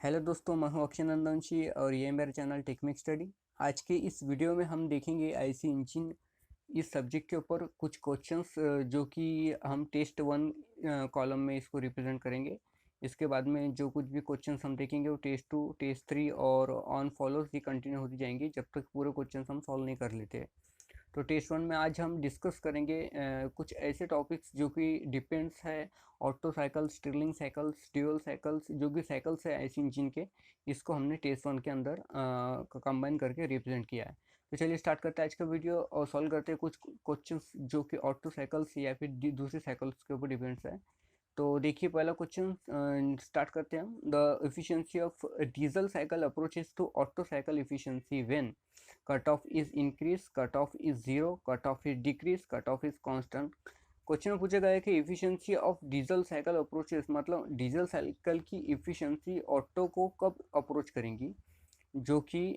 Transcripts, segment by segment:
Hello दोस्तों, मैं हूं अक्षय नंदनशी और ये मेरा चैनल टेक्निक स्टडी। आज के इस वीडियो में हम देखेंगे आईसी इंजन इस सब्जेक्ट के ऊपर कुछ क्वेश्चंस जो कि हम टेस्ट वन कॉलम में इसको रिप्रेजेंट करेंगे। इसके बाद में जो कुछ भी क्वेश्चंस हम देखेंगे वो टेस्ट टू, टेस्ट थ्री और ऑन फॉलोज ही कंटिन्यू होती जाएंगी जब तक पूरे क्वेश्चंस हम सॉल्व नहीं कर लेते। तो टेस्ट वन में आज हम डिस्कस करेंगे कुछ ऐसे टॉपिक्स जो कि डिपेंड्स है auto cycles, Stirling cycles, dual cycles, जो कि साइकिल्स है ऐसे इंजन के। इसको हमने टेस्ट वन के अंदर कंबाइन करके रिप्रेजेंट किया है। तो चलिए स्टार्ट करते हैं आज का वीडियो और सॉल्व करते हैं कुछ क्वेश्चंस जो कि ऑटो साइकिल्स या फिर दूसरी साइकिल्स के ऊपर डिपेंड्स है। तो देखिए पहला क्वेश्चन स्टार्ट करते हैं हम। The efficiency of diesel cycle approaches to Otto cycle efficiency when cut off is increase, cut off is zero, cut off is decrease, cut off is constant. Question में पूछा गया है कि efficiency of diesel cycle approaches मतलब diesel cycle की efficiency Otto को कब approach करेंगी जो कि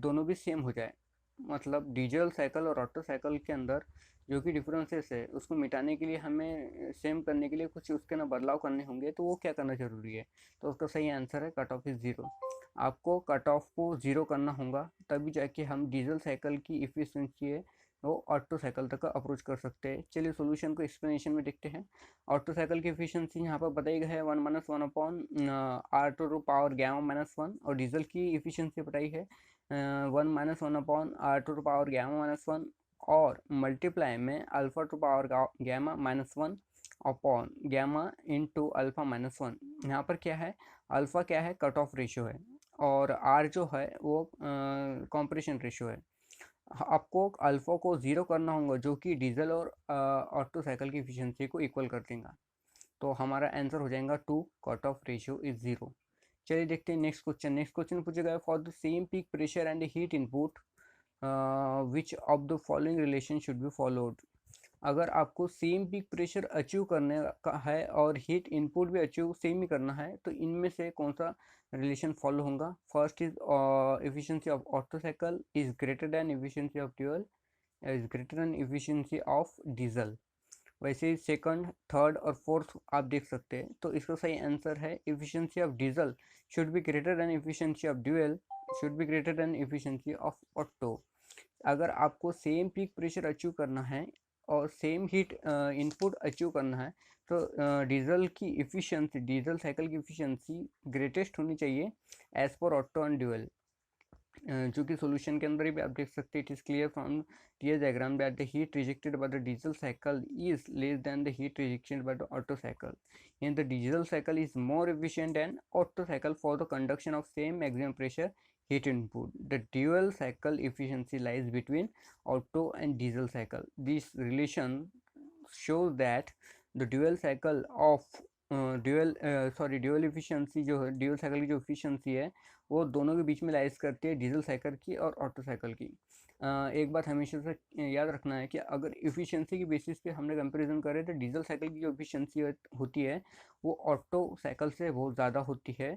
दोनों भी सेम हो जाए। मतलब डीजल साइकिल और ऑटो साइकिल के अंदर जो कि डिफरेंसेस है उसको मिटाने के लिए हमें सेम करने के लिए कुछ उसके ना बदलाव करने होंगे, तो वो क्या करना जरूरी है। तो उसका सही आंसर है कट ऑफ इज ज़ीरो। आपको कट ऑफ को ज़ीरो करना होगा तभी जाके हम डीजल साइकिल की इफिशिएंसी है वो ऑटो साइकिल तक अप्रोच कर सकते हैं। चलिए सॉल्यूशन को एक्सप्लेनेशन में देखते हैं। ऑटो साइकिल की एफिशिएंसी यहाँ पर बताई गई है 1 - 1 upon R to power gamma -1, और डीजल की एफिशिएंसी बताई है 1 - 1 upon R to power gamma -1 और मल्टीप्लाई में alpha to power gamma -1 upon gamma into alpha -1। यहाँ पर क्या है, अल्फा क्या है, कट ऑफ रेशियो है, और आर जो है वो कॉम्प्रेशन रेशियो है। आपको अल्फा को ज़ीरो करना होगा जो कि डीजल और ऑटो साइकिल की एफिशिएंसी को इक्वल कर देगा। तो हमारा आंसर हो जाएगा 2, cut off ratio is zero. चलिए देखते हैं नेक्स्ट क्वेश्चन। नेक्स्ट क्वेश्चन पूछेगा for the same peak pressure and heat input which of the following relation should be followed. अगर आपको सेम पीक प्रेशर अचीव करने का है और हीट इनपुट भी अचीव सेम ही करना है तो इनमें से कौन सा रिलेशन फॉलो होगा। First is efficiency of auto cycle is greater than efficiency of dual is greater than efficiency of diesel. वैसे ही सेकंड, थर्ड और फोर्थ आप देख सकते हैं। तो इसका सही आंसर है efficiency of diesel should be greater than efficiency of dual should be greater than efficiency of auto. अगर आपको सेम पीक प्रेशर अचीव करना है और सेम हीट इनपुट अचीव करना है तो डीजल की इफ़िशियंसी, डीजल साइकिल की इफ़िशियंसी ग्रेटेस्ट होनी चाहिए as per auto and dual. जो कि सॉल्यूशन के अंदर भी आप देख सकते हैं। It is clear from tear diagram that the heat rejected by the diesel cycle is less than the heat rejected by the Otto cycle and the diesel cycle is more efficient than Otto cycle for the conduction of same maximum pressure heat input. The dual cycle efficiency lies between auto and diesel cycle. This relation shows that the dual cycle of dual efficiency जो है, dual cycle की जो efficiency है वो दोनों के बीच में lies करती है डीजल साइकिल की और ऑटो साइकिल की। एक बात हमेशा से याद रखना है कि अगर एफिशिएंसी की बेसिस पे हमने कंपैरिजन करें तो डीजल साइकिल की जो एफिशिएंसी होती है वो ऑटो साइकिल से बहुत ज़्यादा होती है।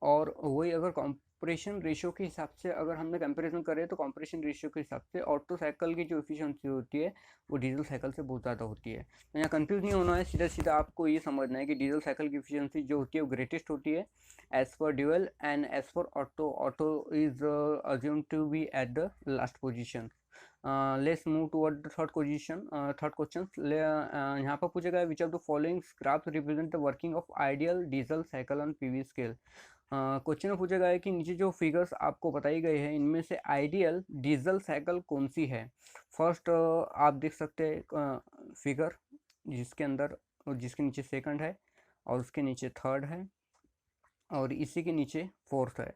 और वही अगर कंप्रेशन रेशियो के हिसाब से अगर हमने कंपैरिजन करें तो कंप्रेशन रेशियो के हिसाब से ऑटो साइकिल की जो एफिशिएंसी होती है वो डीजल साइकिल से बहुत ज़्यादा होती है। तो यहाँ कंफ्यूज नहीं होना है, सीधा सीधा आपको ये समझना है कि डीजल साइकिल की एफिशिएंसी जो होती है वो ग्रेटेस्ट होती है as per dual, and as for auto is assumed to be at the last position. Let's move toward the third position. Third question यहाँ पर पूछा गया which of the following graphs represent the working of ideal diesel cycle on PV scale. Question में पूछा गया है कि नीचे जो फिगर्स आपको बताई गई है इनमें से आइडियल डीजल साइकिल कौन सी है। फर्स्ट आप देख सकते हैं फिगर जिसके अंदर, जिसके नीचे सेकंड है और उसके नीचे थर्ड है और इसी के नीचे फोर्थ है।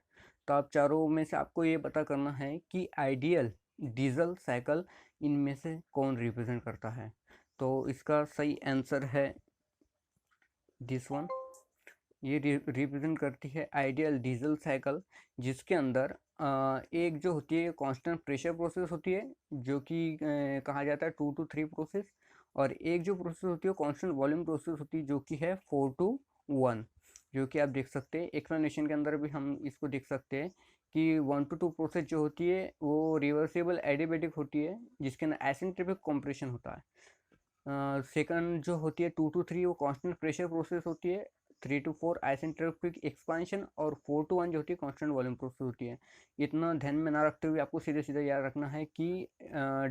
तो आप चारों में से आपको ये पता करना है कि आइडियल डीजल साइकिल इनमें से कौन रिप्रेजेंट करता है। तो इसका सही आंसर है दिस वन। ये रिप्रेजेंट करती है आइडियल डीजल साइकिल जिसके अंदर एक जो होती है कांस्टेंट प्रेशर प्रोसेस होती है जो कि कहा जाता है 2 to 3 प्रोसेस, और एक जो प्रोसेस होती है कांस्टेंट वॉल्यूम प्रोसेस होती है जो कि है 4 to 1, जो कि आप देख सकते हैं एक्सप्लेनेशन के अंदर भी हम इसको देख सकते हैं कि 1 to 2 प्रोसेस जो होती है वो रिवर्सिबल एडियाबैटिक होती है जिसके अंदर एसिंट्रोपिक कंप्रेशन होता है। सेकंड जो होती है 2 to 3 वो कांस्टेंट प्रेशर प्रोसेस होती है 3 to 4 आइसेंट्रोपिक एक्सपांशन और 4 to 1 जो होती है कांस्टेंट वॉल्यूम प्रोसेस होती है। इतना ध्यान में ना रखते हुए आपको सीधे सीधे याद रखना है कि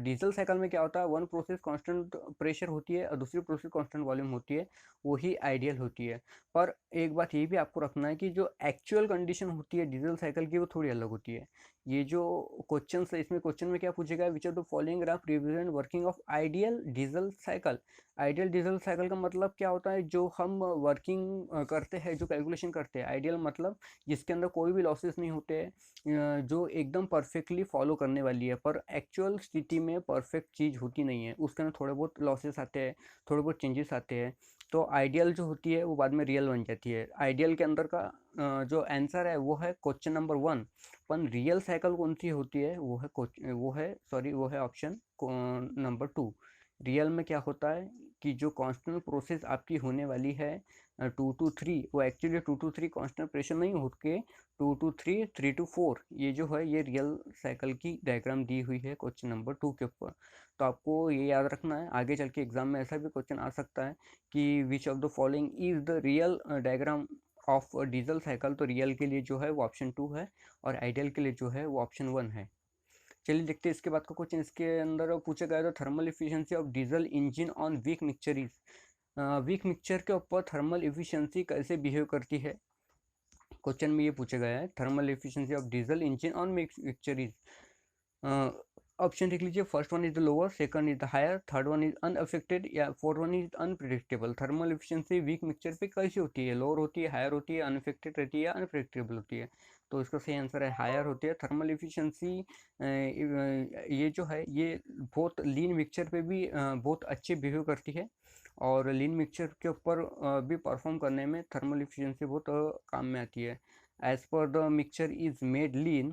डीजल साइकिल में क्या होता है, वन प्रोसेस कांस्टेंट प्रेशर होती है और दूसरी प्रोसेस कांस्टेंट वॉल्यूम होती है, वही आइडियल होती है। पर एक बात ये भी आपको रखना है कि जो एक्चुअल कंडीशन होती है डीजल साइकिल की वो थोड़ी अलग होती है। ये जो क्वेश्चन है, इसमें क्वेश्चन में क्या पूछेगा, which of the following graph represent working of ideal diesel cycle. Ideal diesel cycle का मतलब क्या होता है, जो हम वर्किंग करते हैं, जो कैलकुलेशन करते हैं। आइडियल मतलब जिसके अंदर कोई भी लॉसेस नहीं होते हैं, जो एकदम परफेक्टली फॉलो करने वाली है। पर एक्चुअल स्थिति में परफेक्ट चीज़ होती नहीं है, उसके अंदर थोड़े बहुत लॉसेस आते हैं, थोड़े बहुत चेंजेस आते हैं। तो आइडियल जो होती है वो बाद में रियल बन जाती है। आइडियल के अंदर का जो आंसर है वो है क्वेश्चन नंबर 1। पर रियल साइकिल कौन सी होती है, वो है ऑप्शन नंबर 2। रियल में क्या होता है कि जो कांस्टेंट प्रोसेस आपकी होने वाली है 2 to 3, वो एक्चुअली 2 to 3 कांस्टेंट प्रेशर नहीं होके 2 to 3, 3 to 4, ये जो है ये रियल साइकिल की डायग्राम दी हुई है क्वेश्चन नंबर 2 के ऊपर। तो आपको ये याद रखना है, आगे चल के एग्जाम में ऐसा भी क्वेश्चन आ सकता है कि which of the following is the real diagram of diesel cycle. तो रियल के लिए जो है वो ऑप्शन 2 है और आइडियल के लिए जो है वो ऑप्शन 1 है। चलिए देखते हैं इसके बाद का क्वेश्चन। इसके अंदर पूछा गया था thermal efficiency of diesel engine on weak mixture is. Weak mixture के ऊपर थर्मल इफिशिएंसी कैसे बिहेव करती है, क्वेश्चन में ये पूछा गया है। Thermal efficiency of diesel engine on mixture is, option देख लीजिए। First one is the lower, second is the higher, third one is unaffected या fourth one is unpredictable. Thermal efficiency weak mixture पे कैसी होती है, लोअर होती है, higher होती है, अनअफेक्टेड रहती है या अनप्रिडिक्टेबल होती है। तो इसका सही आंसर है हायर होती है। थर्मल एफिशिएंसी ये जो है ये बहुत लीन मिक्सचर पे भी बहुत अच्छे बिहेव करती है और लीन मिक्सचर के ऊपर भी परफॉर्म करने में थर्मल एफिशिएंसी बहुत काम में आती है। As per the mixture is made lean,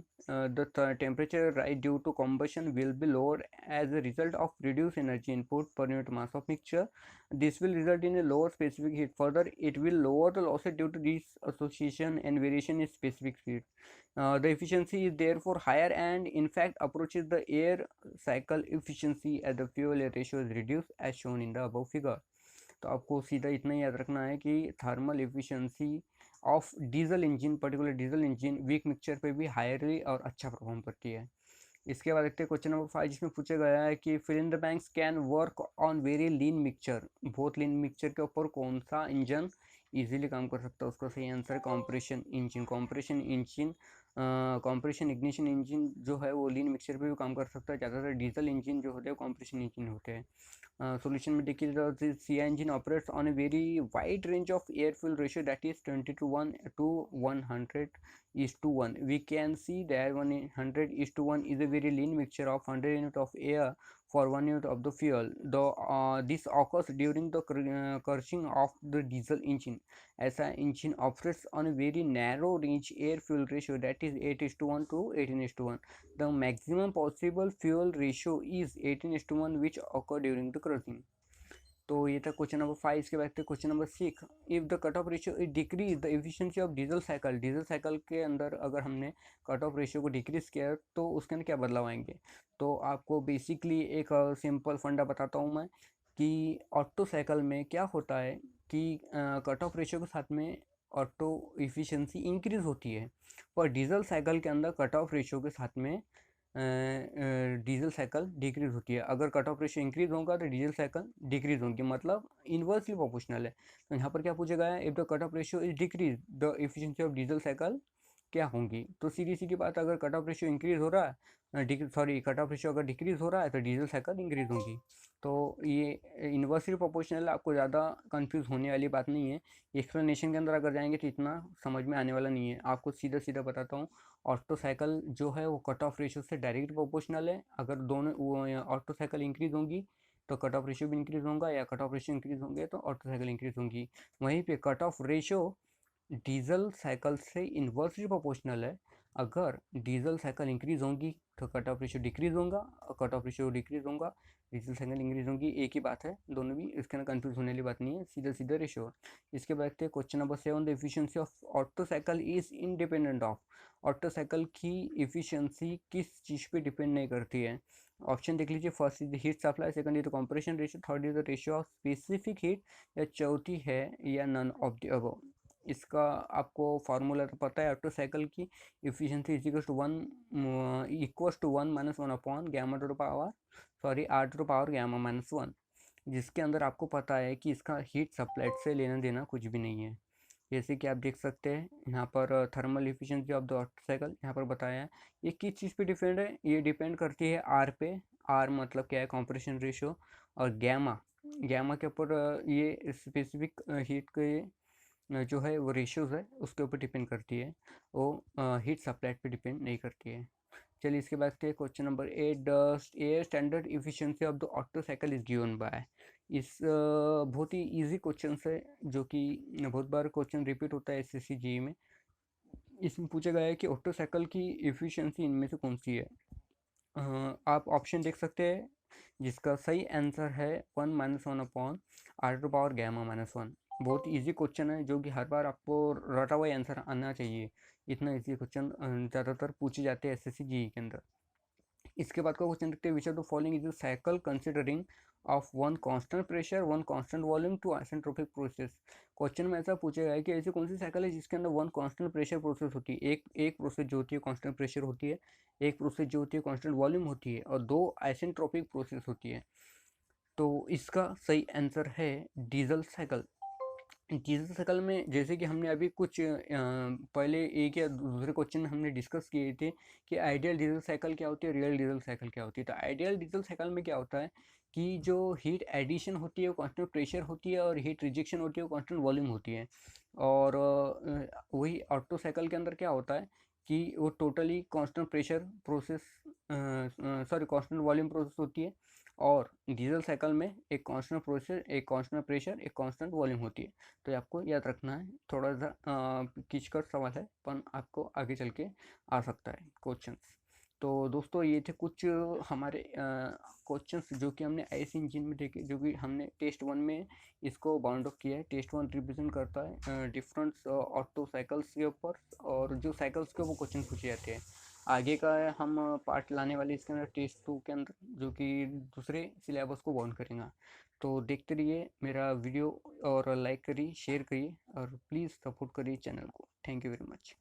the temperature rise due to combustion will be lower as a result of reduced energy input per unit mass of mixture. This will result in a lower specific heat. Further, it will lower the losses due to dissociation and variation in specific heat. The efficiency is therefore higher and in fact approaches the air cycle efficiency as the fuel air ratio is reduced as shown in the above figure. तो आपको सीधा इतना ही याद रखना है कि thermal efficiency of diesel engine, particular diesel engine weak mixture पे भी हायरली और अच्छा परफॉर्म करती है। इसके बाद देखते हैं क्वेश्चन नंबर 5, जिसमें पूछा गया है कि fill in the blanks can work on very lean mixture. बहुत लीन मिक्सचर के ऊपर कौन सा इंजन इजीली काम कर सकता है, उसका सही आंसर है compression engine. Compression ignition engine जो है वो लीन मिक्सचर पे भी काम कर सकता है। ज़्यादातर डीजल इंजन जो होते हैं कॉम्प्रेशन इंजन होते हैं। सॉल्यूशन में देखिए तो C engine operates on a very wide range of air fuel ratio that is 20:1 to 100:1. We can see that 100:1 is a very lean mixture of 100 unit of air for 1 unit of the fuel. This occurs during the crushing of the diesel engine. ऐसा engine operates on a very narrow range air fuel ratio that is 8:1 to 18:1. The maximum possible fuel ratio is 18:1 which occur during the crushing. तो ये था question number 5। इसके बाद question number 6, if the cut off ratio is decrease the efficiency of diesel cycle. Diesel cycle के अंदर अगर हमने cut off ratio को डिक्रीज किया तो उसके अंदर क्या बदलाव आएंगे। तो आपको बेसिकली एक सिंपल फंडा बताता हूँ मैं कि ऑटो साइकिल में क्या होता है कि कट ऑफ रेशियो के साथ में ऑटो एफिशिएंसी इंक्रीज होती है, पर डीजल साइकिल के अंदर कट ऑफ रेशियो के साथ में डीजल साइकिल डिक्रीज होती है। अगर कट ऑफ रेशियो इंक्रीज होगा तो डीजल साइकिल डिक्रीज होगी, मतलब इन्वर्सली प्रोपोर्शनल है। तो यहाँ पर क्या पूछा गया है, if the cut off ratio is decrease the efficiency of diesel cycle क्या होंगी। तो सीधी सीधी बात, अगर कट ऑफ रेशियो इंक्रीज हो रहा है कट ऑफ रेशियो अगर डिक्रीज हो रहा है तो डीजल साइकिल इंक्रीज होगी। तो ये इन्वर्सली प्रोपोर्शनल, आपको ज़्यादा कंफ्यूज होने वाली बात नहीं है। एक्सप्लेनेशन के अंदर अगर जाएंगे तो इतना समझ में आने वाला नहीं है। आपको सीधा सीधा बताता हूँ, ऑटो साइकिल जो है वो कट ऑफ रेशियो से डायरेक्ट प्रोपोर्शनल है। अगर दोनों ऑटो साइकिल इंक्रीज होंगी तो कट ऑफ रेशियो भी इंक्रीज होगा, या कट ऑफ रेशियो इंक्रीज होंगे तो ऑटो साइकिल इंक्रीज होंगी। वहीं पे cut off ratio diesel cycle से इन्वर्सली प्रोपोर्शनल है। अगर डीजल साइकिल इंक्रीज होंगी तो कट ऑफ रेशियो डिक्रीज होगा, और कट ऑफ रेशियो डिक्रीज होगा डीजल साइकिल इंक्रीज होगी। एक ही बात है दोनों भी, इसके अंदर कंफ्यूज होने वाली बात नहीं है, सीधा सीधा रेशियो। इसके बाद question number 7, the efficiency of auto cycle is independent of. Auto cycle की एफिशिएंसी किस चीज़ पे डिपेंड नहीं करती है। ऑप्शन देख लीजिए। First is the heat supply, second is the compression ratio, third is the ratio of specific heat, या चौथी है या नन ऑफ द अबव। इसका आपको फार्मूला तो पता है, ऑटो साइकिल की efficiency equals to 1 minus 1 upon gamma to the power r to the power gamma minus 1, जिसके अंदर आपको पता है कि इसका हीट सप्लाइड से लेना देना कुछ भी नहीं है। जैसे कि आप देख सकते हैं यहाँ पर thermal efficiency of the Otto cycle यहाँ पर बताया है। ये किस चीज़ पे डिपेंड है, ये डिपेंड करती है आर पे। आर मतलब क्या है, कंप्रेशन रेशियो। और गैमा, गैमा के ऊपर ये स्पेसिफिक हीट के जो है वो रेशियोज है उसके ऊपर डिपेंड करती है, वो हीट सप्लाइड पे डिपेंड नहीं करती है। चलिए इसके बाद के question number 8, the air standard efficiency of the Otto cycle is given by. इस बहुत ही इजी क्वेश्चन है जो कि बहुत बार क्वेश्चन रिपीट होता है एसएससी जीई में। इसमें पूछा गया है कि ऑटो साइकिल की इफिशिएंसी इनमें से कौन सी है। आप ऑप्शन देख सकते हैं, जिसका सही आंसर है 1 minus 1 upon r to power gamma minus 1। बहुत इजी क्वेश्चन है जो कि हर बार आपको रटा हुआ आंसर आना चाहिए। इतना इजी क्वेश्चन ज़्यादातर पूछे जाते हैं एसएससी जीई के अंदर। इसके बाद का क्वेश्चन देखते हैं, which of the following is a cycle considering of one constant pressure one constant volume two isentropic process. Question में ऐसा पूछा गया है कि ऐसी कौन सी साइकिल है जिसके अंदर वन कांस्टेंट प्रेशर प्रोसेस होती है, एक प्रोसेस जो होती है कांस्टेंट प्रेशर होती है, एक प्रोसेस जो होती है कांस्टेंट वॉल्यूम होती है, और दो आइसेंट्रोपिक प्रोसेस होती है। तो इसका सही आंसर है डीजल साइकिल। डीजल साइकिल में जैसे कि हमने अभी कुछ पहले एक या दूसरे क्वेश्चन हमने डिस्कस किए थे कि आइडियल डीजल साइकिल क्या होती है, रियल डीजल साइकिल क्या होती है। तो आइडियल डीजल साइकिल में क्या होता है कि जो हीट एडिशन होती है वो कांस्टेंट प्रेशर होती है, और हीट रिजेक्शन होती है वो कांस्टेंट वॉल्यूम होती है। और वही ऑटो साइकिल के अंदर क्या होता है कि वो totally constant pressure process, constant volume process होती है। और डीजल साइकिल में एक कांस्टेंट प्रोसेस, एक कांस्टेंट प्रेशर, एक कांस्टेंट वॉल्यूम होती है। तो ये आपको याद रखना है। थोड़ा सा खींचकर सवाल है पर आपको आगे चल के आ सकता है क्वेश्चन। तो दोस्तों ये थे कुछ हमारे क्वेश्चंस जो कि हमने आईसी इंजन में देखे, जो कि हमने टेस्ट 1 में इसको बाउंड अप किया है। टेस्ट 1 रिप्रेजेंट करता है डिफरेंट ऑटो साइकिल्स के ऊपर, और जो साइकिल्स के वो क्वेश्चन पूछे जाते हैं। आगे का हम पार्ट लाने वाले इसके अंदर टेस्ट 2 के अंदर, जो कि दूसरे सिलेबस को बाउंड करेगा। तो देखते रहिए मेरा वीडियो, और लाइक करिए, शेयर करिए, और प्लीज़ सपोर्ट करिए चैनल को। Thank you very much.